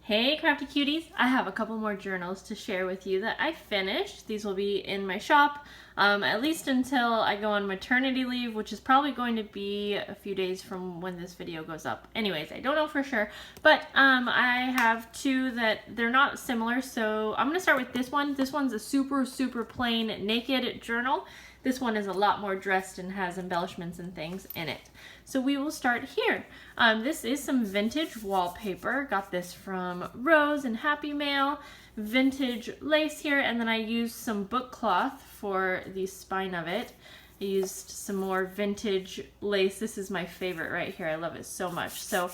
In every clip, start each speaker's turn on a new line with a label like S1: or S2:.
S1: Hey crafty cuties, I have a couple more journals to share with you that I finished. These will be in my shop at least until I go on maternity leave, which is probably going to be a few days from when this video goes up. Anyways, I don't know for sure, but I have two that they're not similar, so I'm going to start with this one. This one's a super plain naked journal. This one is a lot more dressed and has embellishments and things in it. So we will start here. This is some vintage wallpaper. Got this from Rose and Happy Mail. Vintage lace here, and then I used some book cloth for the spine of it. I used some more vintage lace. This is my favorite right here. I love it so much. So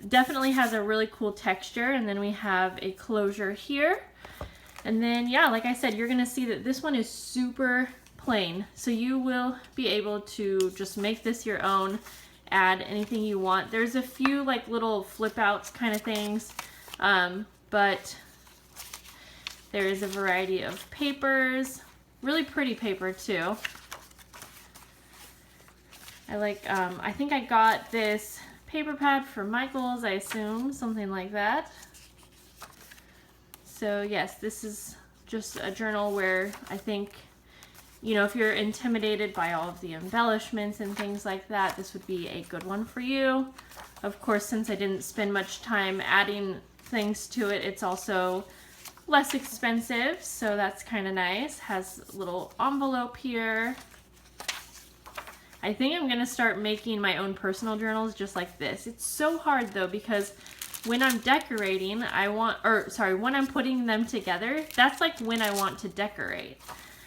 S1: definitely has a really cool texture. And then we have a closure here. And then, yeah, like I said, you're gonna see that this one is super plain, so you will be able to just make this your own, add anything you want. There's a few like little flip outs kind of things, but there is a variety of papers, really pretty paper too. I like, I think I got this paper pad for Michael's, I assume, something like that. So yes, this is just a journal where I think, you know, if you're intimidated by all of the embellishments and things like that, this would be a good one for you. Of course, since I didn't spend much time adding things to it, it's also less expensive, so that's kind of nice. Has a little envelope here. I think I'm gonna start making my own personal journals just like this. It's so hard though, because when I'm decorating, when I'm putting them together, that's like when I want to decorate.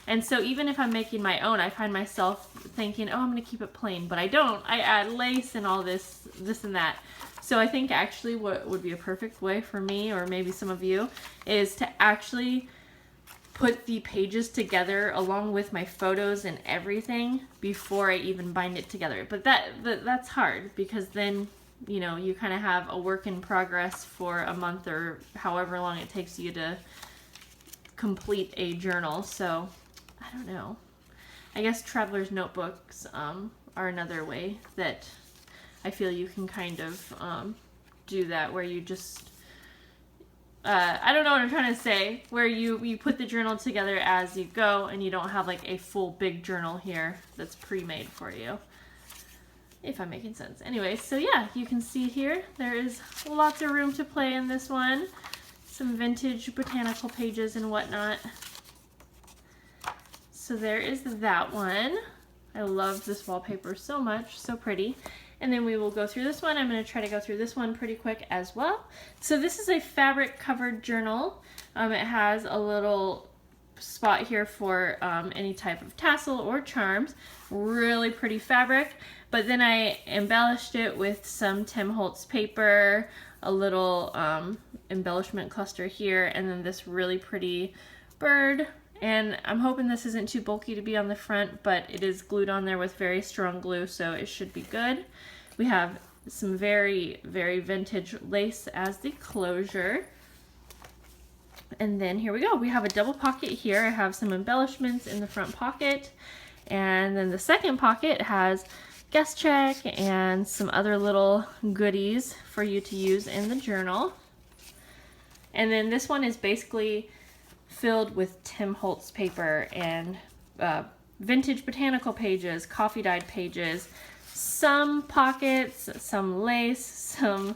S1: And so even if I'm making my own, I find myself thinking, oh, I'm gonna keep it plain, but I don't. I add lace and all this and that. So I think actually what would be a perfect way for me, or maybe some of you, is to actually put the pages together along with my photos and everything before I even bind it together. But that's hard, because then, you know, you kind of have a work in progress for a month or however long it takes you to complete a journal. So I don't know. I guess traveler's notebooks are another way that I feel you can kind of do that, where you just, I don't know what I'm trying to say, where you put the journal together as you go, and you don't have like a full big journal here that's pre-made for you, if I'm making sense. Anyway, so yeah, you can see here, there is lots of room to play in this one. Some vintage botanical pages and whatnot. So there is that one. I love this wallpaper so much, so pretty. And then we will go through this one. I'm going to try to go through this one pretty quick as well. So this is a fabric covered journal. It has a little spot here for any type of tassel or charms. Really pretty fabric. But then I embellished it with some Tim Holtz paper, a little embellishment cluster here, and then this really pretty bird. And I'm hoping this isn't too bulky to be on the front, but it is glued on there with very strong glue, so it should be good. We have some very vintage lace as the closure. And then here we go. We have a double pocket here. I have some embellishments in the front pocket. And then the second pocket has guest check and some other little goodies for you to use in the journal. And then this one is basically filled with Tim Holtz paper and vintage botanical pages, coffee dyed pages, some pockets, some lace, some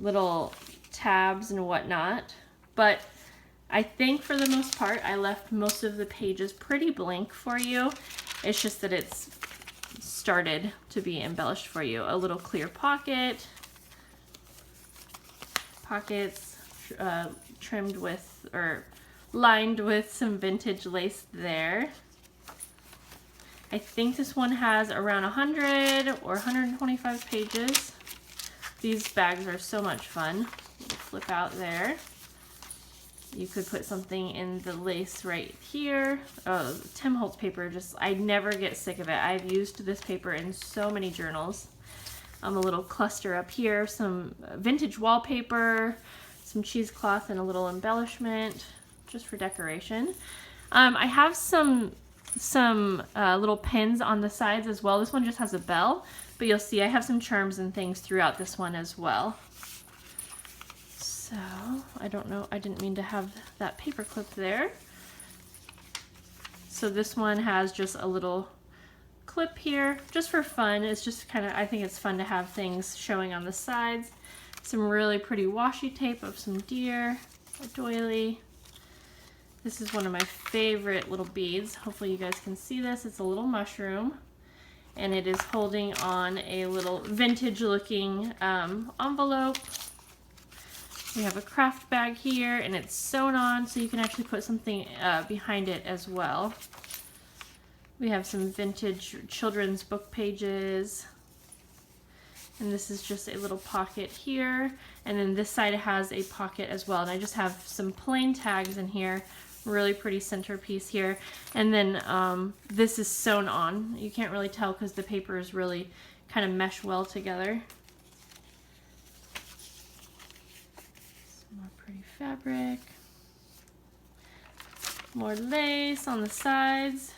S1: little tabs and whatnot. But I think for the most part, I left most of the pages pretty blank for you. It's just that it's started to be embellished for you. A little clear pocket, pockets trimmed with, or lined with, some vintage lace there. I think this one has around 100 or 125 pages. These bags are so much fun. Flip out there. You could put something in the lace right here. Oh, Tim Holtz paper, just, I never get sick of it. I've used this paper in so many journals. A little cluster up here, some vintage wallpaper, some cheesecloth, and a little embellishment just for decoration. I have some little pins on the sides as well. This one just has a bell, but you'll see I have some charms and things throughout this one as well. So, I don't know, I didn't mean to have that paper clip there. So this one has just a little clip here, just for fun. It's just kind of, I think it's fun to have things showing on the sides. Some really pretty washi tape of some deer, a doily. This is one of my favorite little beads. Hopefully you guys can see this. It's a little mushroom, and it is holding on a little vintage looking envelope. We have a craft bag here, and it's sewn on, so you can actually put something behind it as well. We have some vintage children's book pages. And this is just a little pocket here. And then this side has a pocket as well. And I just have some plain tags in here. Really pretty centerpiece here. And then this is sewn on. You can't really tell because the paper is really kind of mesh well together. Some more pretty fabric. More lace on the sides.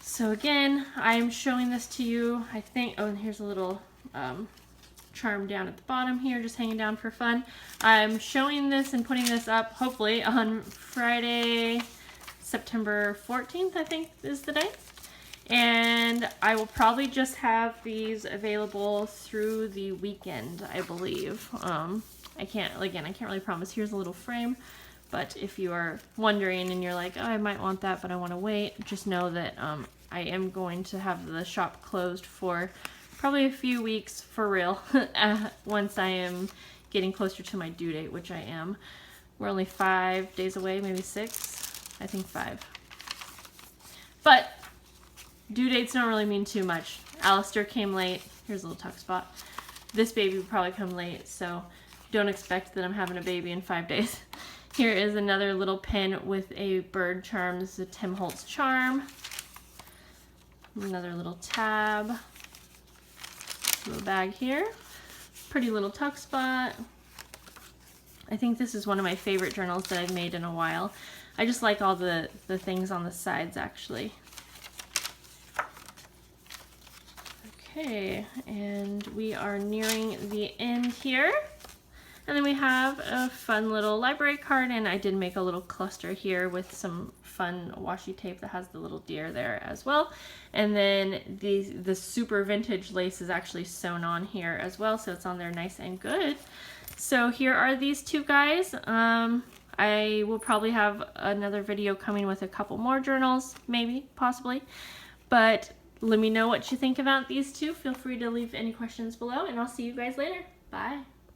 S1: So again, I'm showing this to you, I think, oh, and here's a little charm down at the bottom here, just hanging down for fun. I'm showing this and putting this up, hopefully, on Friday, September 14th, I think is the day. And I will probably just have these available through the weekend, I believe. I can't really promise. Here's a little frame. But if you are wondering and you're like, oh, I might want that, but I want to wait, just know that I am going to have the shop closed for probably a few weeks for real once I am getting closer to my due date, which I am. We're only 5 days away, maybe 6. I think 5. But due dates don't really mean too much. Alistair came late. Here's a little tuck spot. This baby will probably come late, so don't expect that I'm having a baby in 5 days. Here is another little pin with a bird charm. This is a Tim Holtz charm. Another little tab. Little bag here. Pretty little tuck spot. I think this is one of my favorite journals that I've made in a while. I just like all the things on the sides, actually. Okay, and we are nearing the end here. And then we have a fun little library card, and I did make a little cluster here with some fun washi tape that has the little deer there as well. And then the super vintage lace is actually sewn on here as well, so it's on there nice and good. So here are these two guys. I will probably have another video coming with a couple more journals, maybe, possibly. But let me know what you think about these two. Feel free to leave any questions below, and I'll see you guys later. Bye.